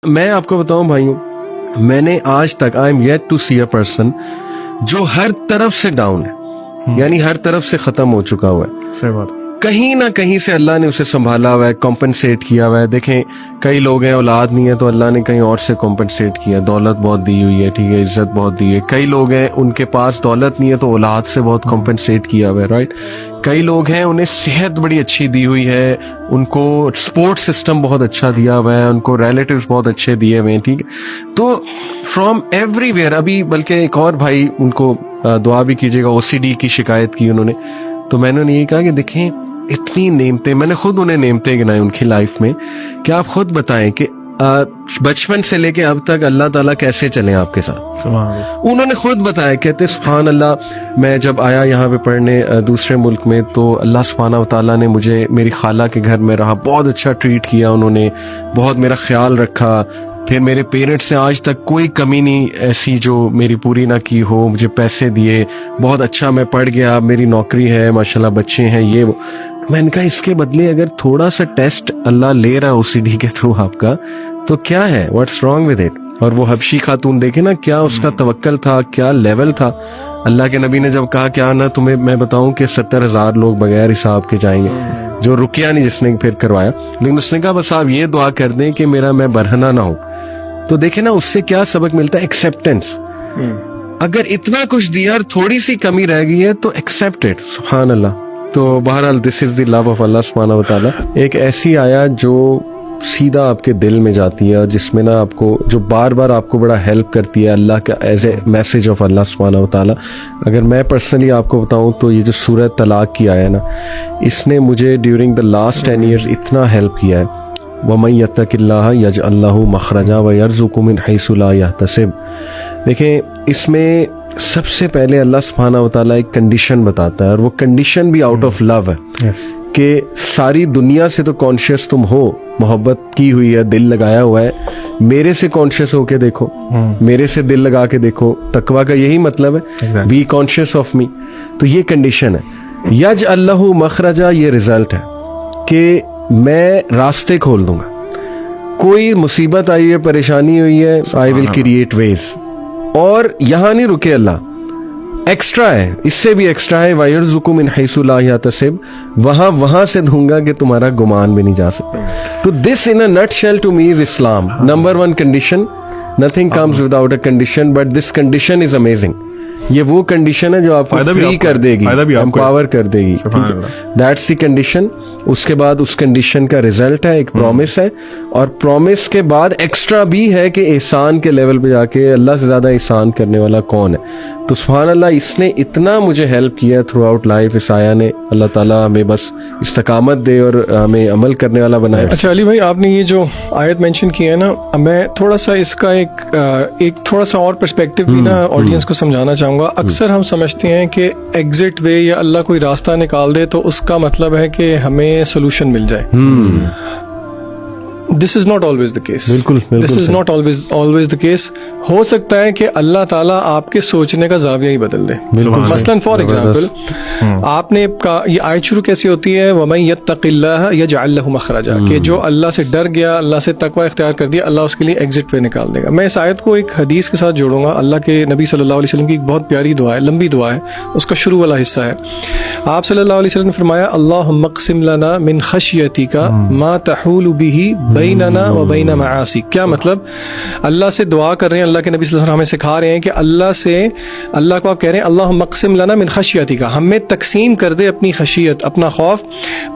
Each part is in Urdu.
میں آپ کو بتاؤں بھائیوں, میں نے آج تک I am yet to see a person جو ہر طرف سے ڈاؤن ہے, یعنی ہر طرف سے ختم ہو چکا ہوا ہے. صحیح بات. کہیں نہ کہیں سے اللہ نے اسے سنبھالا ہوا ہے, کمپنسیٹ کیا ہوا ہے. دیکھیں کئی لوگ ہیں اولاد نہیں ہے تو اللہ نے کہیں اور سے کمپنسیٹ کیا, دولت بہت دی ہوئی ہے, ٹھیک ہے, عزت بہت دی ہے. کئی لوگ ہیں ان کے پاس دولت نہیں ہے تو اولاد سے بہت کمپنسیٹ کیا ہوا ہے, رائٹ. کئی لوگ ہیں انہیں صحت بڑی اچھی دی ہوئی ہے, ان کو سپورٹ سسٹم بہت اچھا دیا ہوا ہے, ان کو ریلیٹیوز بہت اچھے دیے ہوئے ہیں, ٹھیک ہے. تو فرام ایوری ویئر. ابھی بلکہ ایک اور بھائی, ان کو دعا بھی کیجیے گا, OCD کی شکایت کی انہوں نے, تو میں نے یہی کہا کہ دیکھیں اتنی نعمتیں, میں نے خود انہیں نعمتیں گنائی ان کی لائف میں, کہ آپ خود بتائیں کہ بچپن سے لے کے اب تک اللہ تعالیٰ کیسے چلیں آپ کے ساتھ. انہوں نے خود بتایا, کہتے سبحان اللہ, میں جب آیا یہاں پہ پڑھنے دوسرے ملک میں تو اللہ سبحانہ و تعالیٰ نے مجھے میری خالہ کے گھر میں رہا, بہت اچھا ٹریٹ کیا انہوں نے, بہت میرا خیال رکھا. پھر میرے پیرنٹس سے آج تک کوئی کمی نہیں ایسی جو میری پوری نہ کی ہو, مجھے پیسے دیے, بہت اچھا میں پڑھ گیا, میری نوکری ہے ماشاءاللہ, بچے ہیں, یہ وہ. میں نے کہا اس کے بدلے اگر تھوڑا سا ٹیسٹ اللہ لے رہا ہے OCD کے تھرو آپ کا, تو کیا ہے, واٹس رانگ ود اٹ. اور وہ حبشی خاتون دیکھے نا, کیا اس کا توکل تھا, کیا لیول تھا. اللہ کے نبی نے جب کہا کیا نہ تمہیں میں بتاؤں کہ 70,000 لوگ بغیر حساب کے جائیں گے, جو رکیا نہیں جس نے پھر کروایا, لیکن اس نے کہا بس آپ یہ دعا کر دیں کہ میرا میں برہنہ نہ ہوں. تو دیکھیں نا اس سے کیا سبق ملتا ہے, ایکسیپٹینس. اگر اتنا کچھ دیا اور تھوڑی سی کمی رہ گئی ہے تو ایکسیپٹ اٹ, سبحان اللہ. تو بہرحال دس از دی لو آف اللہ سبحانہ و تعالیٰ. ایک ایسی آیت جو سیدھا آپ کے دل میں جاتی ہے اور جس میں نا آپ کو, جو بار بار آپ کو بڑا ہیلپ کرتی ہے اللہ کا ایز اے میسج آف اللہ سبحانہ و تعالیٰ. اگر میں پرسنلی آپ کو بتاؤں تو یہ جو سورہ طلاق کی آیا نا, اس نے مجھے ڈیورنگ دا لاسٹ 10 years اتنا ہیلپ کیا ہے. وَمَن يَتَّقِ اللَّهَ يَجْعَل لَّهُ مَخْرَجًا وَيَرْزُقْهُ مِنْ حَيْثُ لَا يَحْتَسِبُ. دیکھیں اس میں سب سے پہلے اللہ سبحانہ و تعالیٰ ایک کنڈیشن بتاتا ہے, اور وہ کنڈیشن بھی آؤٹ آف لو ہے, کہ ساری دنیا سے تو کانشیس تم ہو, محبت کی ہوئی ہے, دل لگایا ہوا ہے, میرے سے کانشیس ہو کے دیکھو, میرے سے دل لگا کے دیکھو. تقویٰ کا یہی مطلب ہے, بی کانشیس آف می. تو یہ کنڈیشن ہے. یجعل لہ مخرجا, یہ ریزلٹ ہے کہ میں راستے کھول دوں گا. کوئی مصیبت آئی ہے, پریشانی ہوئی ہے, آئی ول کریٹ ویز. اور یہاں نہیں رکے اللہ, ایکسٹرا ہے, اس سے بھی ایکسٹرا ہے. وَيَرْزُقُ مِنْ حَيْثُ لَا يَحْتَسِبُ, وہاں سے دوں گا کہ تمہارا گمان بھی نہیں جا سکتا. تو دس in a nutshell to me is Islam. Number one condition, nothing comes without a condition, but this condition is amazing. یہ وہ کنڈیشن ہے جو آپ کو فری کر دے گی, امپاور کر دے گی. That's the condition. اس کے بعد اس کنڈیشن کا ریزلٹ ہے ایک پرومس ہے, اور پرومس کے بعد ایکسٹرا بھی ہے کہ احسان کے لیول پہ جا کے اللہ سے زیادہ احسان کرنے والا کون ہے. تو سبحان اللہ, اس نے اتنا مجھے ہیلپ کیا تھرو آؤٹ لائف. اس آیا نے, اللہ تعالیٰ ہمیں بس استقامت دے اور ہمیں عمل کرنے والا بنائے. اچھا علی بھائی, آپ نے یہ جو آیت مینشن کی ہے نا, میں تھوڑا سا اس کا ایک تھوڑا سا اور پرسپیکٹو بھی نا آڈینس کو سمجھانا چاہوں گا. اکثر ہم سمجھتے ہیں کہ ایگزٹ وے یا اللہ کوئی راستہ نکال دے تو اس کا مطلب ہے کہ ہمیں سولوشن مل جائے. This is not always the case. بالکل, this is not always the case. ہو سکتا ہے کہ اللہ تعالیٰ آپ کے سوچنے کا زاویہ ہی بدل دے. مثلاً فار ایگزامپل, آپ نے یہ آیت شروع کیسی ہوتی ہے, وَمَن يَتَّقِ اللَّهَ يَجْعَل لَّهُ مَخْرَجًا, کہ جو اللہ سے ڈر گیا, اللہ سے تقوی اختیار کر دیا, اللہ اس کے لیے ایگزٹ وے نکال دے گا. میں اس آیت کو ایک حدیث کے ساتھ جوڑوں گا. اللہ کے نبی صلی اللہ علیہ وسلم کی ایک بہت پیاری دعا ہے, لمبی دعا ہے, اس کا شروع والا حصہ ہے. آپ صلی اللہ علیہ وسلم نے فرمایا, اللہم اقسم لنا من خشیتک ما تحول به بیننا و بین معاصیک. کیا مطلب؟ اللہ سے دعا کر رہے ہیں, اللہ کے نبی صلی اللہ علیہ وسلم ہمیں سکھا رہے ہیں کہ اللہ کو آپ کہہ رہے ہیں اللہم اقسم لنا من خشیتک, ہمیں تقسیم کر دے اپنی خشیت, اپنا خوف,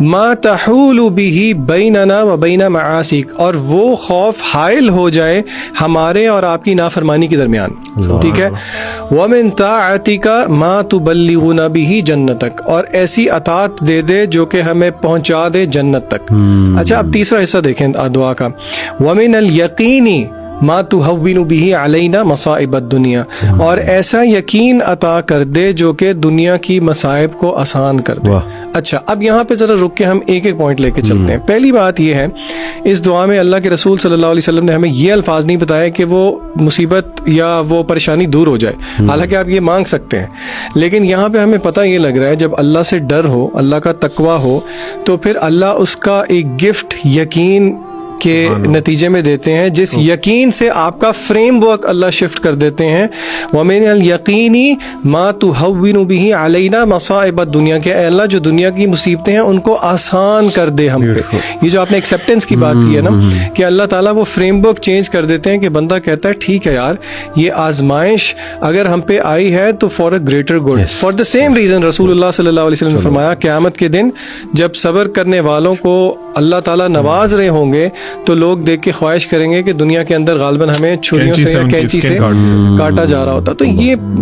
ما تحول به بیننا و بین معاصیک, اور وہ خوف حائل ہو جائے ہمارے اور آپ کی نافرمانی کے درمیان. ٹھیک ہے. ومن طاعتک ما تبلغنا به جنتک, اور ایسی اطاعت دے دے جو کہ ہمیں پہنچا دے جنت تک. اچھا, اب تیسرا حصہ دیکھیں دعا کا, ومن الیقین ما تہون به علینا مصائب الدنیا, اور ایسا یقین عطا کر دے جو کہ دنیا کی مصائب کو آسان کر دے. اچھا, اب یہاں پہ ذرا رک کے ہم ایک ایک پوائنٹ لے کے چلتے ہیں. پہلی بات یہ ہے, اس دعا میں اللہ کے رسول صلی اللہ علیہ وسلم نے ہمیں یہ الفاظ نہیں بتایا کہ وہ مصیبت یا وہ پریشانی دور ہو جائے, حالانکہ آپ یہ مانگ سکتے ہیں, لیکن یہاں پہ ہمیں پتہ یہ لگ رہا ہے جب اللہ سے ڈر ہو, اللہ کا تقوی ہو, تو پھر اللہ اس کا ایک گفٹ یقین کے نتیجے میں دیتے ہیں, جس یقین سے آپ کا فریم ورک اللہ شفٹ کر دیتے ہیں. وَمِنَ الْيَقِينِ مَا تُهَوِّنُ بِهِ عَلَيْنَا مَصَائِبَ الدُّنْيَا, کہ اے اللہ جو دنیا کی مصیبتیں ہیں ان کو آسان کر دے ہم پہ. یہ جو آپ نے ایکسیپٹنس کی بات کی ہے نا, کہ اللہ تعالیٰ وہ فریم ورک چینج کر دیتے ہیں کہ بندہ کہتا ہے ٹھیک ہے یار, یہ آزمائش اگر ہم پہ آئی ہے تو for a greater good. For the same reason رسول اللہ صلی اللہ علیہ وسلم نے فرمایا قیامت کے دن جب صبر کرنے والوں کو اللہ تعالیٰ نواز رہے ہوں گے تو لوگ دیکھ کے خواہش کریں گے کہ دنیا کے اندر غالباً ہمیں چھریوں سے یا کینچی سے کاٹا جا رہا ہوتا. تو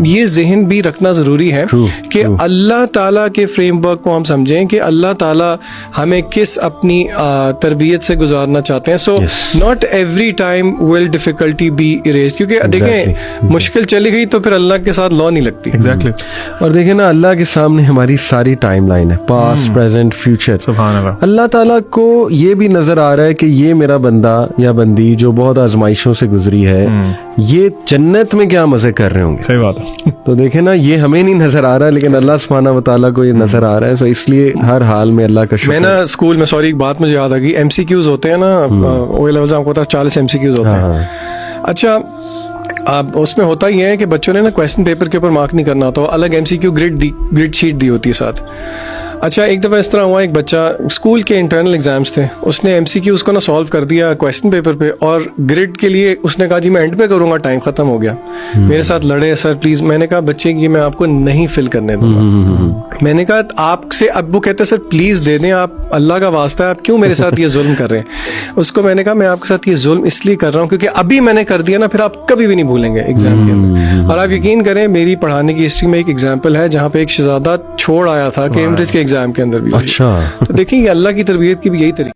یہ ذہن بھی رکھنا ضروری ہے کہ اللہ تعالیٰ کے فریم ورک کو ہم سمجھیں کہ اللہ تعالیٰ ہمیں کس اپنی تربیت سے گزارنا چاہتے ہیں. So not every time will difficulty be arised, کیونکہ دیکھیں مشکل چلی گئی تو پھر اللہ کے ساتھ لا نہیں لگتی. ایگزیکٹلی. اور دیکھیں نا, اللہ کے سامنے ہماری ساری ٹائم لائن ہے, پاسٹ پریزنٹ فیوچر. سبحان اللہ. اللہ تعالیٰ کو یہ بھی نظر آ رہا ہے کہ یہ میرا بندہ یا بندی جو بہت آزمائشوں سے گزری ہے, یہ جنت میں کیا مزے کر رہے ہوں گے. صحیح بات ہے. تو دیکھیں نا, یہ ہمیں نہیں نظر آ رہا ہے لیکن اللہ سبحانہ و تعالیٰ کو یہ نظر آ رہا ہے. تو اس لیے ہر حال میں اللہ کا شکر. میں نا اسکول میں, سوری ایک بات مجھے یاد آ گئی, ایم سی کیوز ہوتے ہیں نا, او لیول آپ کو پتا 40 ایم سی کیوز ہوتے ہیں. اچھا, اس میں ہوتا ہی ہے کہ بچوں نے نا کویسچن پیپر کے اوپر مارک نہیں کرنا ہوتا, الگ M C Q grade sheet دی ہوتی ہے ساتھ. اچھا, ایک دفعہ اس طرح ہوا, ایک بچہ اسکول کے انٹرنل ایگزامس تھے, اس نے ایم سی کیو اس کو نا سالو کر دیا کویسچن پیپر پہ, اور گریڈ کے لیے اس نے کہا جی میں اینڈ پہ کروں گا, ٹائم ختم ہو گیا. میرے ساتھ لڑے, سر پلیز. میں نے کہا بچے یہ میں آپ کو نہیں فل کرنے دوں گا. میں نے کہا آپ سے, اب وہ کہتے ہیں سر پلیز دے دیں, آپ اللہ کا واسطہ ہے, آپ کیوں میرے ساتھ یہ ظلم کر رہے ہیں. اس کو میں نے کہا میں آپ کے ساتھ یہ ظلم اس لیے کر رہا ہوں کیونکہ ابھی میں نے کر دیا نا, پھر آپ کبھی بھی نہیں بھولیں گے ایگزام کے اندر. اور آپ یقین کریں میری پڑھانے کی ہسٹری میں ایک ایگزامپل ہے جہاں پہ ایک شہزادہ چھوڑ آیا تھا کیمبرج کے ایگزام کے اندر بھی. اچھا, دیکھیں یہ اللہ کی تربیت کی بھی یہی طریقہ.